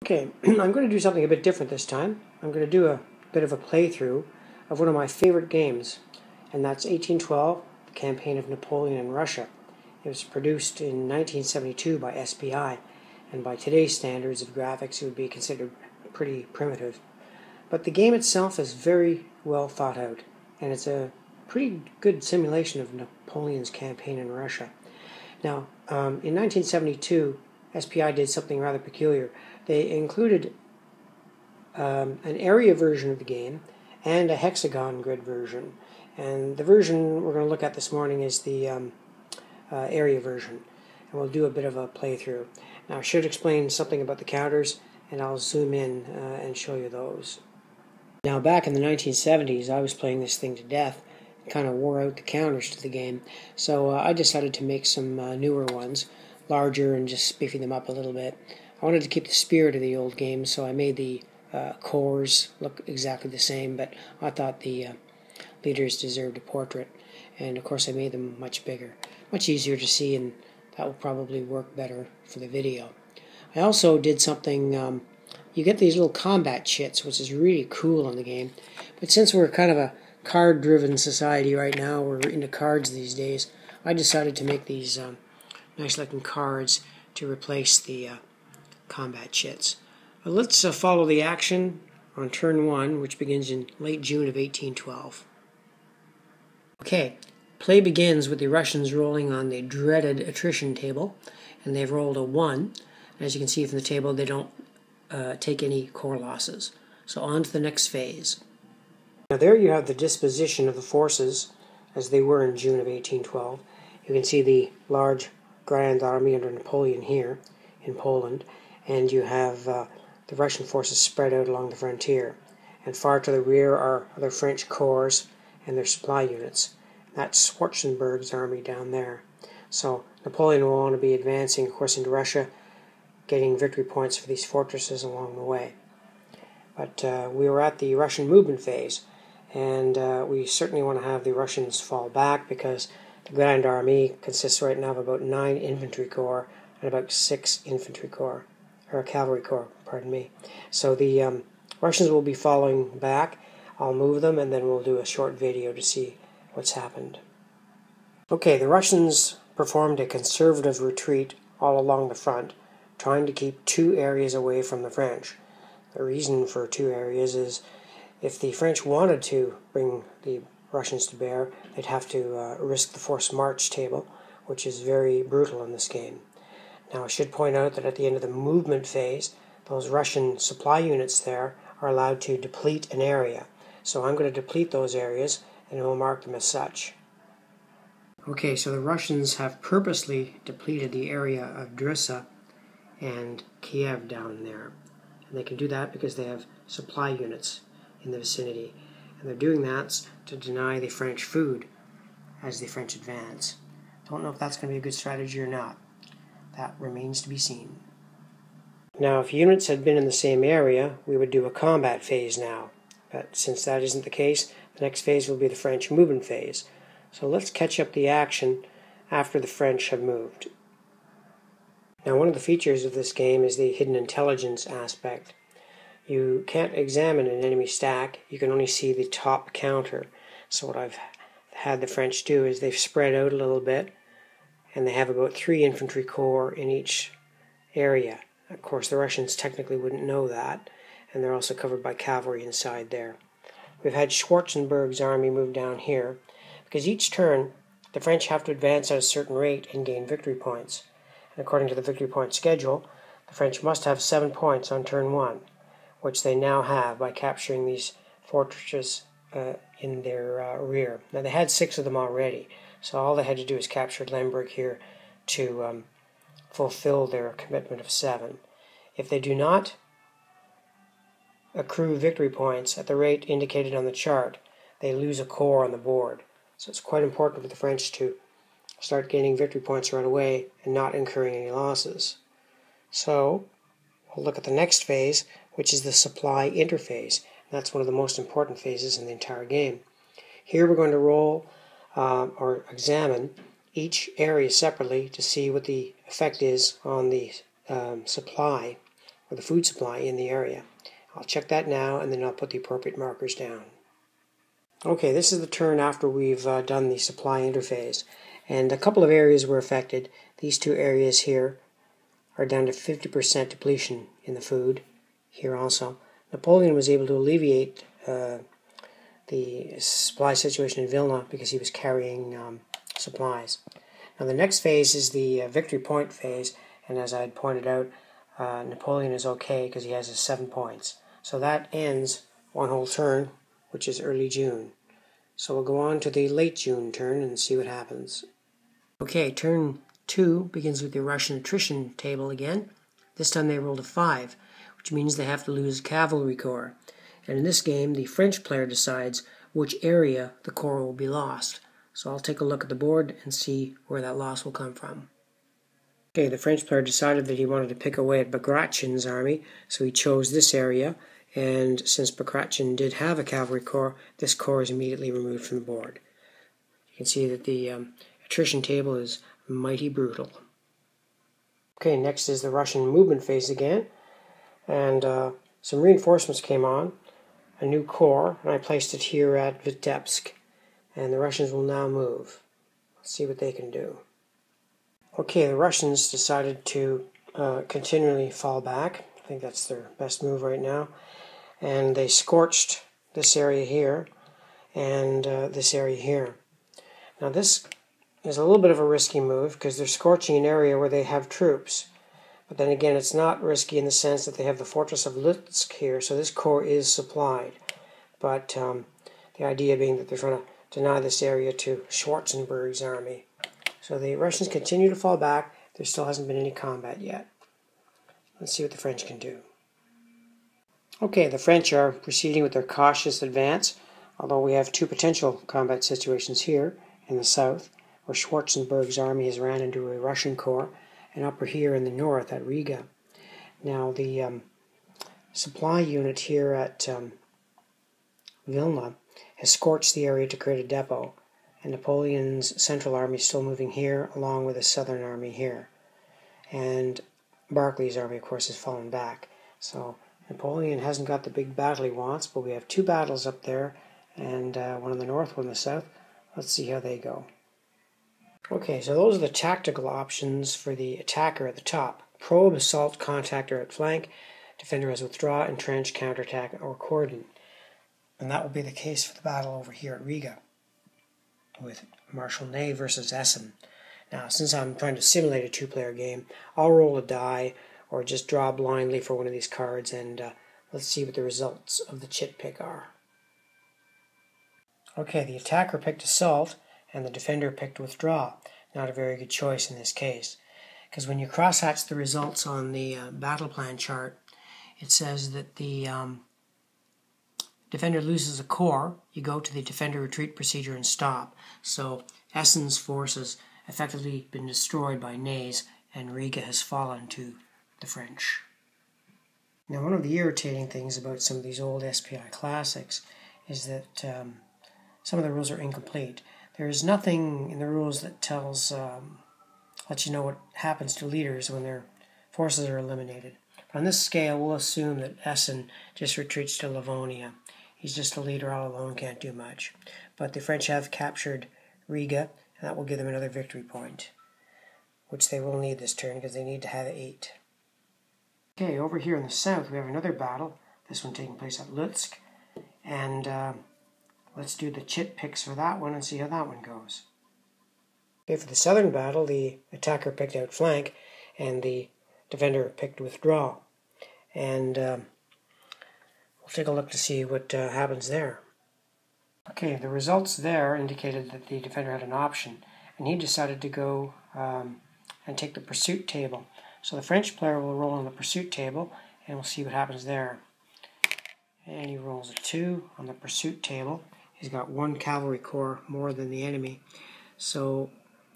Okay, I'm going to do something a bit different this time. I'm going to do a bit of a playthrough of one of my favorite games, and that's 1812, the Campaign of Napoleon in Russia. It was produced in 1972 by SPI, and by today's standards of graphics it would be considered pretty primitive. But the game itself is very well thought out, and it's a pretty good simulation of Napoleon's campaign in Russia. Now, in 1972, SPI did something rather peculiar. They included an area version of the game and a hexagon grid version. And the version we're going to look at this morning is the area version. And we'll do a bit of a playthrough. Now I should explain something about the counters, and I'll zoom in and show you those. Now back in the 1970s, I was playing this thing to death. Kind of wore out the counters to the game. So I decided to make some newer ones, larger and just beefing them up a little bit. I wanted to keep the spirit of the old game, so I made the cores look exactly the same, but I thought the leaders deserved a portrait, and of course I made them much bigger, much easier to see, and that will probably work better for the video. I also did something, you get these little combat chits, which is really cool in the game, but since we're kind of a card-driven society right now, we're into cards these days, I decided to make these nice-looking cards to replace the combat chits. Let's follow the action on turn 1, which begins in late June of 1812. Okay, play begins with the Russians rolling on the dreaded attrition table, and they've rolled a 1. As you can see from the table, they don't take any core losses. So on to the next phase. Now there you have the disposition of the forces as they were in June of 1812. You can see the large Grand Army under Napoleon here in Poland, and you have the Russian forces spread out along the frontier. And far to the rear are other French corps and their supply units. That's Schwarzenberg's army down there. So Napoleon will want to be advancing, of course, into Russia, getting victory points for these fortresses along the way. But we were at the Russian movement phase, and we certainly want to have the Russians fall back because the Grand Army consists right now of about 9 infantry corps and about 6 infantry corps, or cavalry corps, pardon me. So the Russians will be falling back. I'll move them, and then we'll do a short video to see what's happened. Okay, the Russians performed a conservative retreat all along the front, trying to keep 2 areas away from the French. The reason for 2 areas is if the French wanted to bring the Russians to bear, they'd have to risk the forced march table, which is very brutal in this game. Now I should point out that at the end of the movement phase, those Russian supply units there are allowed to deplete an area. So I'm going to deplete those areas, and we'll mark them as such. Okay, so the Russians have purposely depleted the area of Drissa and Kiev down there. And they can do that because they have supply units in the vicinity. And they're doing that to deny the French food as the French advance. Don't know if that's going to be a good strategy or not. That remains to be seen. Now, if units had been in the same area, we would do a combat phase now. But since that isn't the case, the next phase will be the French movement phase. So let's catch up the action after the French have moved. Now, one of the features of this game is the hidden intelligence aspect. You can't examine an enemy stack, you can only see the top counter. So what I've had the French do is they've spread out a little bit, and they have about 3 infantry corps in each area. Of course, the Russians technically wouldn't know that, and they're also covered by cavalry inside there. We've had Schwarzenberg's army move down here, because each turn, the French have to advance at a certain rate and gain victory points. And according to the victory point schedule, the French must have 7 points on turn 1, which they now have by capturing these fortresses in their rear. Now they had 6 of them already, so all they had to do is capture Lemberg here to fulfill their commitment of 7. If they do not accrue victory points at the rate indicated on the chart, they lose a corps on the board. So it's quite important for the French to start gaining victory points right away and not incurring any losses. So we'll look at the next phase, which is the supply interphase. That's one of the most important phases in the entire game. Here we're going to roll or examine each area separately to see what the effect is on the supply or the food supply in the area. I'll check that now, and then I'll put the appropriate markers down. Okay, this is the turn after we've done the supply interface, and a couple of areas were affected. These two areas here are down to 50% depletion in the food. Here also, Napoleon was able to alleviate the supply situation in Vilna because he was carrying supplies. Now the next phase is the victory point phase, and as I had pointed out, Napoleon is okay because he has his 7 points. So that ends one whole turn, which is early June. So we'll go on to the late June turn and see what happens. Okay, turn 2 begins with the Russian attrition table again. This time they rolled a 5, which means they have to lose cavalry corps. And in this game, the French player decides which area the corps will be lost. So I'll take a look at the board and see where that loss will come from. Okay, the French player decided that he wanted to pick away at Bagration's army, so he chose this area. And since Bagration did have a cavalry corps, this corps is immediately removed from the board. You can see that the attrition table is mighty brutal. Okay, next is the Russian movement phase again. And some reinforcements came on, a new corps, and I placed it here at Vitebsk. And the Russians will now move. Let's see what they can do. Okay, the Russians decided to continually fall back. I think that's their best move right now. And they scorched this area here and this area here. Now this is a little bit of a risky move because they're scorching an area where they have troops. But then again, it's not risky in the sense that they have the fortress of Lutsk here, so this corps is supplied. But the idea being that they're trying to deny this area to Schwarzenberg's army. So the Russians continue to fall back. There still hasn't been any combat yet. Let's see what the French can do. Okay, the French are proceeding with their cautious advance, although we have two potential combat situations here in the south, where Schwarzenberg's army has ran into a Russian corps, and up here in the north at Riga. Now the supply unit here at Vilna has scorched the area to create a depot, and Napoleon's central army is still moving here, along with his southern army here. And Barclay's army, of course, has fallen back. So Napoleon hasn't got the big battle he wants, but we have two battles up there, and one in the north, one in the south. Let's see how they go. Okay, so those are the tactical options for the attacker at the top. Probe, assault, contactor at flank, defender has withdraw, entrench, counterattack, or cordon. And that will be the case for the battle over here at Riga with Marshal Ney versus Essen. Now, since I'm trying to simulate a two-player game, I'll roll a die or just draw blindly for one of these cards, and let's see what the results of the chit pick are. Okay, the attacker picked assault, and the defender picked withdraw. Not a very good choice in this case, because when you crosshatch the results on the battle plan chart, it says that the defender loses a corps. You go to the defender retreat procedure and stop. So Essen's force has effectively been destroyed by Ney's, and Riga has fallen to the French. Now, one of the irritating things about some of these old SPI classics is that some of the rules are incomplete. There is nothing in the rules that lets you know what happens to leaders when their forces are eliminated. But on this scale, we'll assume that Essen just retreats to Livonia. He's just a leader all alone, can't do much. But the French have captured Riga, and that will give them another victory point, which they will need this turn because they need to have 8. Okay, over here in the south, we have another battle, this one taking place at Lutsk, and let's do the chit picks for that one and see how that one goes. Okay, for the southern battle, the attacker picked outflank, and the defender picked withdraw. And we'll take a look to see what happens there. Okay, the results there indicated that the defender had an option, and he decided to go and take the pursuit table. So the French player will roll on the pursuit table, and we'll see what happens there. And he rolls a 2 on the pursuit table. He's got 1 cavalry corps more than the enemy, so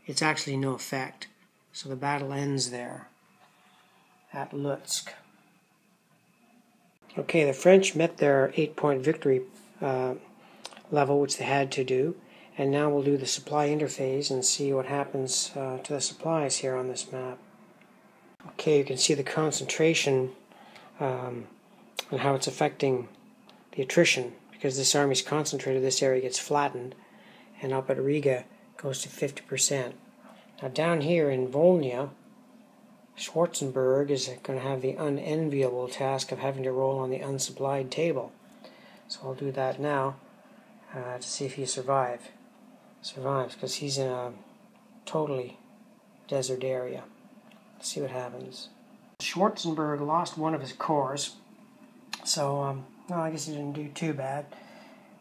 it's actually no effect. So the battle ends there at Lutsk. Okay, the French met their 8-point victory level, which they had to do, and now we'll do the supply interface and see what happens to the supplies here on this map. Okay, you can see the concentration and how it's affecting the attrition, because this army's concentrated, this area gets flattened, and up at Riga goes to 50%. Now down here in Volhynia, Schwarzenberg is going to have the unenviable task of having to roll on the unsupplied table. So I'll do that now to see if he survives, because he's in a totally desert area. Let's see what happens. Schwarzenberg lost one of his corps, so well, I guess he didn't do too bad.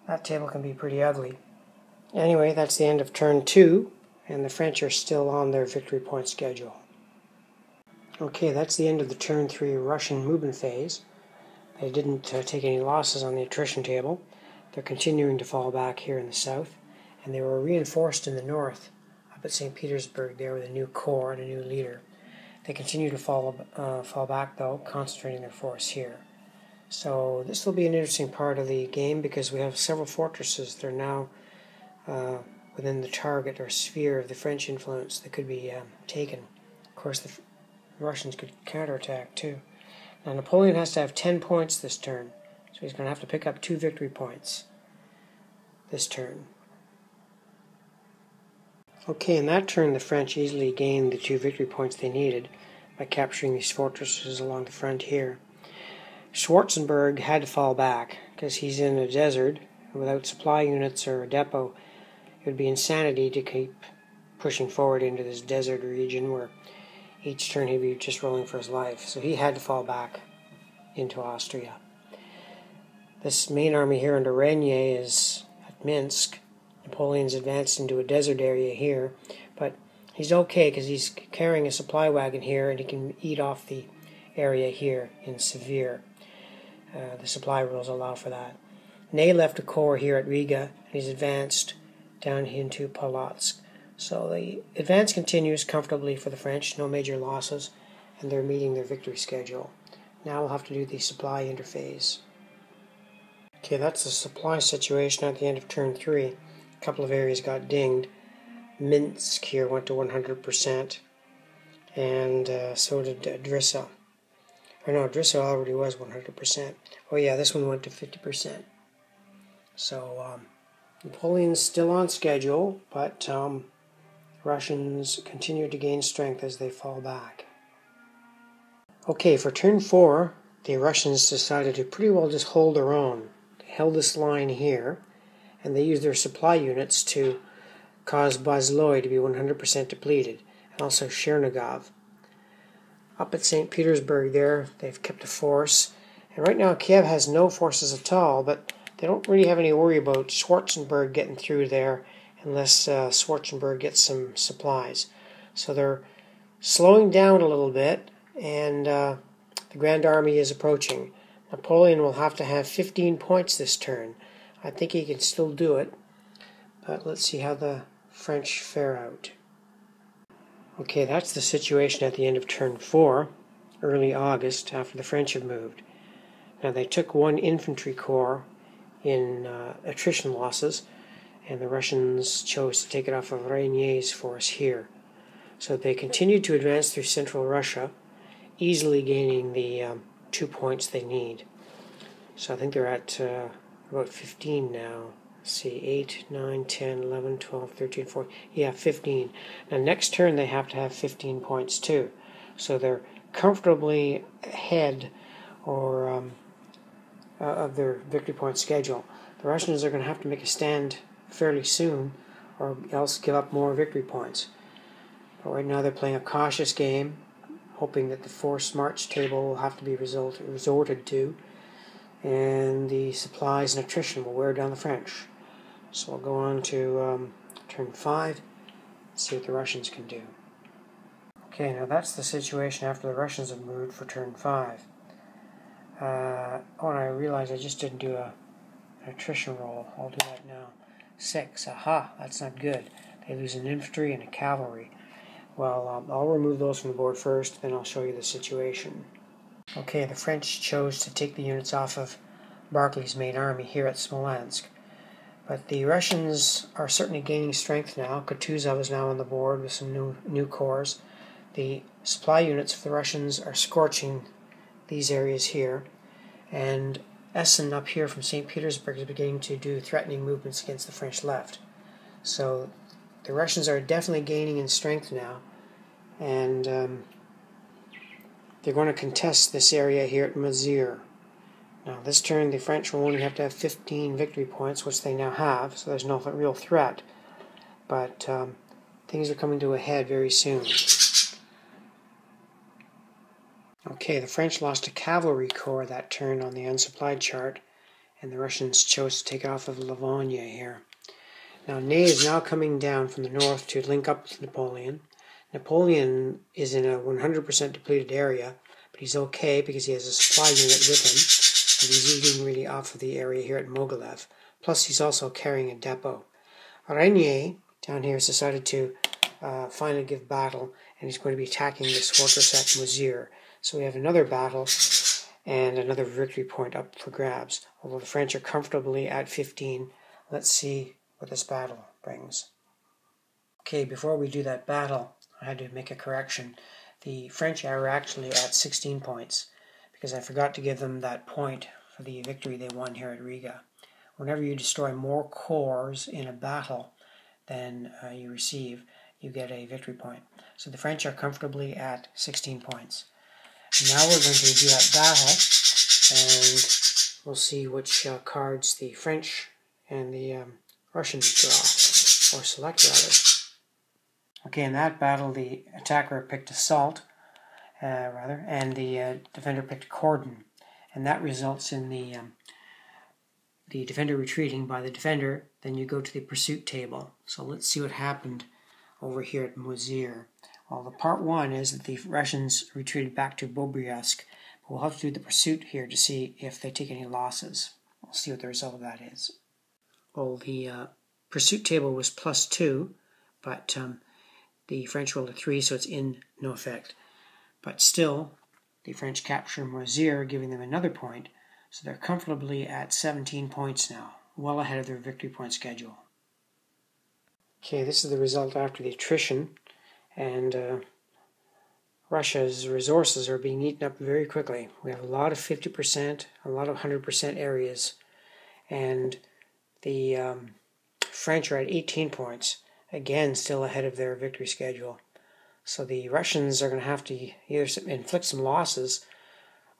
That table can be pretty ugly. Anyway, that's the end of turn 2, and the French are still on their victory point schedule. Okay, that's the end of the turn 3 Russian movement phase. They didn't take any losses on the attrition table. They're continuing to fall back here in the south, and they were reinforced in the north, up at St. Petersburg there with a new corps and a new leader. They continue to fall back though, concentrating their force here. So this will be an interesting part of the game because we have several fortresses that are now within the target or sphere of the French influence that could be taken. Of course, the Russians could counterattack too. Now Napoleon has to have 10 points this turn, so he's going to have to pick up 2 victory points this turn. Okay, in that turn the French easily gained the 2 victory points they needed by capturing these fortresses along the front here. Schwarzenberg had to fall back because he's in a desert. Without supply units or a depot, it would be insanity to keep pushing forward into this desert region where each turn he'd be just rolling for his life. So he had to fall back into Austria. This main army here under Renier is at Minsk. Napoleon's advanced into a desert area here, but he's okay because he's carrying a supply wagon here and he can eat off the area here in Severe. The supply rules allow for that. Ney left a corps here at Riga and he's advanced down into Polotsk. So the advance continues comfortably for the French, no major losses, and they're meeting their victory schedule. Now we'll have to do the supply interphase. Okay, that's the supply situation at the end of turn 3. A couple of areas got dinged. Minsk here went to 100%, and so did Drissa. Or no, Drissa already was 100%. Oh yeah, this one went to 50%. So Napoleon's still on schedule, but Russians continue to gain strength as they fall back. Okay, for turn 4, the Russians decided to pretty well just hold their own. They held this line here, and they used their supply units to cause Bazloy to be 100% depleted, and also Chernigov. Up at St. Petersburg there, they've kept a force, and right now Kiev has no forces at all, but they don't really have any worry about Schwarzenberg getting through there unless Schwarzenberg gets some supplies. So they're slowing down a little bit, and the Grand Army is approaching. Napoleon will have to have 15 points this turn. I think he can still do it, but let's see how the French fare out. Okay, that's the situation at the end of turn 4, early August, after the French have moved. Now they took 1 infantry corps in attrition losses, and the Russians chose to take it off of Renier's force here. So they continued to advance through central Russia, easily gaining the 2 points they need. So I think they're at about 15 now. Let's see, 8, 9, 10, 11, 12, 13, 14. Yeah, 15. Now next turn they have to have 15 points too. So they're comfortably ahead or of their victory point schedule. The Russians are going to have to make a stand fairly soon or else give up more victory points. But right now they're playing a cautious game, hoping that the forced march table will have to be resorted to, and the supplies and attrition will wear down the French. So we'll go on to turn 5 and see what the Russians can do. Okay, now that's the situation after the Russians have moved for turn 5. Oh, and I realized I just didn't do an attrition roll. I'll do that now. 6. Aha, that's not good. They lose an infantry and a cavalry. Well, I'll remove those from the board first, then I'll show you the situation. Okay, the French chose to take the units off of Barclay's main army here at Smolensk. But the Russians are certainly gaining strength now. Kutuzov is now on the board with some new corps. The supply units for the Russians are scorching these areas here, and Essen up here from St. Petersburg is beginning to do threatening movements against the French left. So the Russians are definitely gaining in strength now, and they're going to contest this area here at Mozire. Now this turn the French will only have to have 15 victory points, which they now have, so there's no real threat. But things are coming to a head very soon. Okay, the French lost a cavalry corps that turn on the unsupplied chart, and the Russians chose to take off of Livonia here. Now Ney is now coming down from the north to link up with Napoleon. Napoleon is in a 100% depleted area, but he's okay because he has a supply unit with him, and he's eating really off of the area here at Mogilev. Plus he's also carrying a depot. Régnier down here has decided to finally give battle, and he's going to be attacking this fortress at Mozire. So we have another battle and another victory point up for grabs. Although the French are comfortably at 15, let's see what this battle brings. Okay, before we do that battle, I had to make a correction. The French are actually at 16 points because I forgot to give them that point for the victory they won here at Riga. Whenever you destroy more corps in a battle than you receive, you get a victory point. So the French are comfortably at 16 points. Now we're going to do that battle, and we'll see which cards the French and the Russians draw, or select rather. Okay, in that battle the attacker picked assault, and the defender picked cordon, and that results in the defender retreating by the defender. Then you go to the pursuit table. So let's see what happened over here at Mozire. Well, the part one is that the Russians retreated back to Bobriask. But we'll have to do the pursuit here to see if they take any losses. We'll see what the result of that is. Well, the pursuit table was +2, but the French rolled a 3, so it's in no effect. But still, the French capture Mozire, giving them another point, so they're comfortably at 17 points now, well ahead of their victory point schedule. Okay, this is the result after the attrition, and Russia's resources are being eaten up very quickly. We have a lot of 50%, a lot of 100% areas, and the French are at 18 points, again still ahead of their victory schedule. So the Russians are going to have to either inflict some losses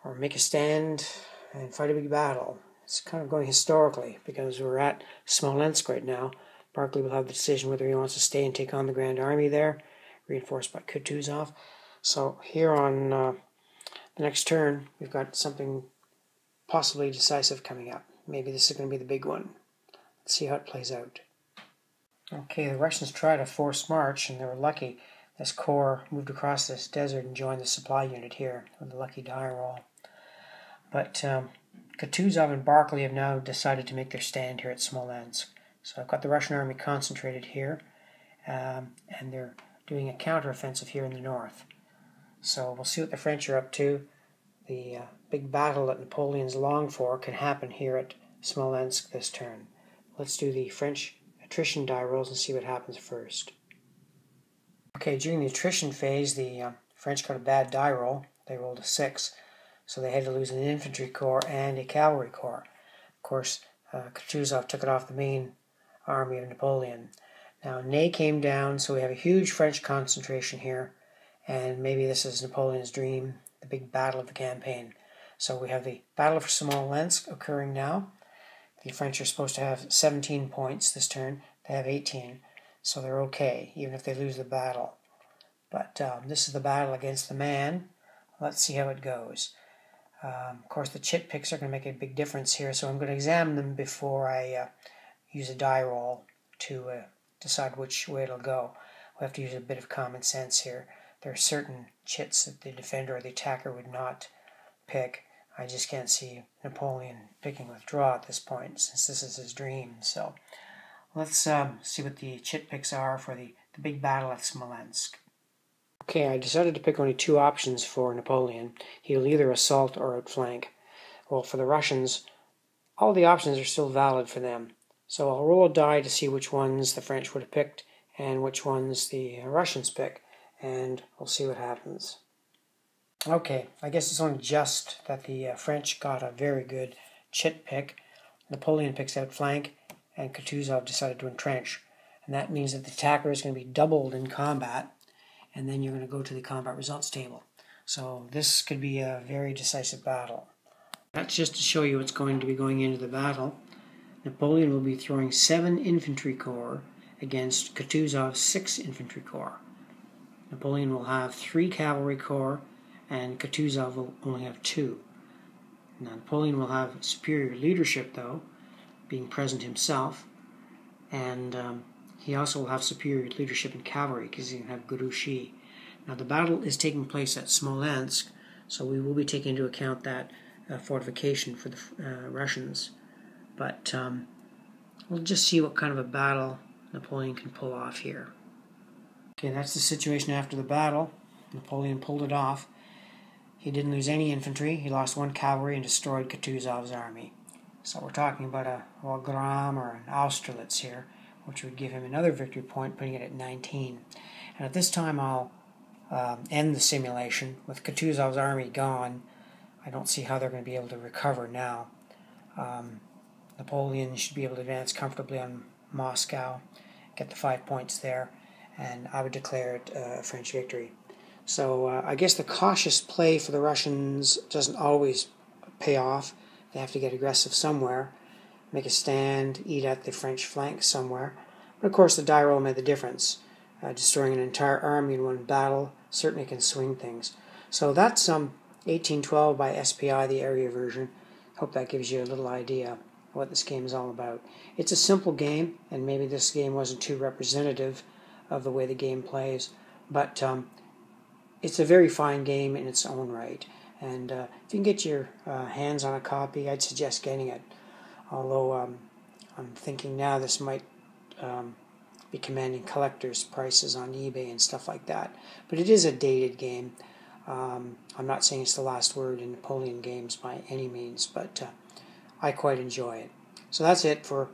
or make a stand and fight a big battle. It's kind of going historically because we're at Smolensk right now. Barclay will have the decision whether he wants to stay and take on the Grand Army there, reinforced by Kutuzov. So here on the next turn, we've got something possibly decisive coming up. Maybe this is going to be the big one. Let's see how it plays out. Okay, the Russians tried a forced march, and they were lucky. This corps moved across this desert and joined the supply unit here with a lucky die roll. But Kutuzov and Barclay have now decided to make their stand here at Smolensk. So I've got the Russian army concentrated here, and they're doing a counteroffensive here in the north. So we'll see what the French are up to. The big battle that Napoleon's longed for can happen here at Smolensk this turn. Let's do the French attrition die rolls and see what happens first. Okay, during the attrition phase, the French got a bad die roll. They rolled a 6, so they had to lose an infantry corps and a cavalry corps. Of course, Kutuzov took it off the main army of Napoleon. Now, Ney came down, so we have a huge French concentration here, and maybe this is Napoleon's dream, the big battle of the campaign. So we have the battle for Smolensk occurring now. The French are supposed to have 17 points this turn. They have 18, so they're okay, even if they lose the battle. But this is the battle against the man. Let's see how it goes. Of course, the chit picks are going to make a big difference here, so I'm going to examine them before I use a die roll to decide which way it'll go. We have to use a bit of common sense here. There are certain chits that the defender or the attacker would not pick. I just can't see Napoleon picking withdraw at this point, since this is his dream. So let's see what the chit picks are for the big battle at Smolensk. Okay, I decided to pick only 2 options for Napoleon. He'll either assault or outflank. Well, for the Russians, all the options are still valid for them. So I'll roll a die to see which ones the French would have picked and which ones the Russians pick, and we'll see what happens. Okay, I guess it's only just that the French got a very good chit pick. Napoleon picks out flank, and Kutuzov decided to entrench. And that means that the attacker is going to be doubled in combat, and then you're going to go to the combat results table. So this could be a very decisive battle. That's just to show you what's going to be going into the battle. Napoleon will be throwing 7 infantry corps against Kutuzov's 6 infantry corps. Napoleon will have 3 cavalry corps, and Kutuzov will only have 2. Now, Napoleon will have superior leadership, though, being present himself, and he also will have superior leadership in cavalry because he can have Gurushi. Now, the battle is taking place at Smolensk, so we will be taking into account that fortification for the Russians. But we'll just see what kind of a battle Napoleon can pull off here. Okay, that's the situation after the battle. Napoleon pulled it off. He didn't lose any infantry. He lost 1 cavalry and destroyed Kutuzov's army. So we're talking about a Wagram or an Austerlitz here, which would give him another victory point, putting it at 19. And at this time I'll end the simulation. With Kutuzov's army gone, I don't see how they're going to be able to recover now. Napoleon should be able to advance comfortably on Moscow, get the 5 points there, and I would declare it a French victory. So I guess the cautious play for the Russians doesn't always pay off. They have to get aggressive somewhere, make a stand, eat at the French flank somewhere. But of course the die roll made the difference. Destroying an entire army in one battle certainly can swing things. So that's 1812 by SPI, the area version. Hope that gives you a little idea of what this game is all about. It's a simple game, and maybe this game wasn't too representative of the way the game plays, but it's a very fine game in its own right. And if you can get your hands on a copy, I'd suggest getting it. Although I'm thinking now this might be commanding collector's prices on eBay and stuff like that. But it is a dated game. I'm not saying it's the last word in Napoleon games by any means, but I quite enjoy it. So that's it for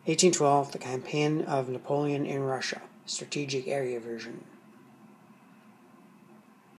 1812, the campaign of Napoleon in Russia, strategic area version.